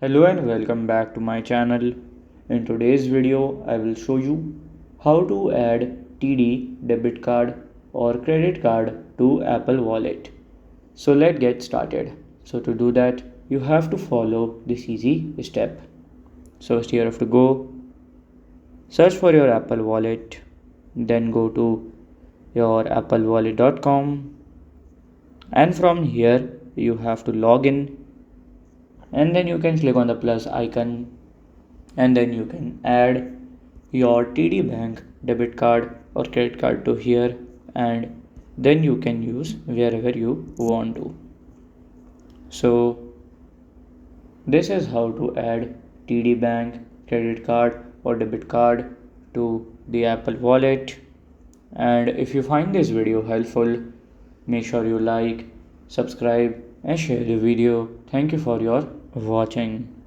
Hello and welcome back to my channel. In today's video, I will show you how to add TD debit card or credit card to Apple Wallet. So let's get started. So to do that, you have to follow this easy step. So first you have to go search for your Apple Wallet, then go to your applewallet.com, and from here you have to log in, and then you can click on the plus icon, and then you can add your TD bank debit card or credit card to here, and then you can use wherever you want to. So this is how to add TD bank credit card or debit card to the Apple Wallet. And if you find this video helpful, make sure you like, subscribe and share the video. Thank you for your watching.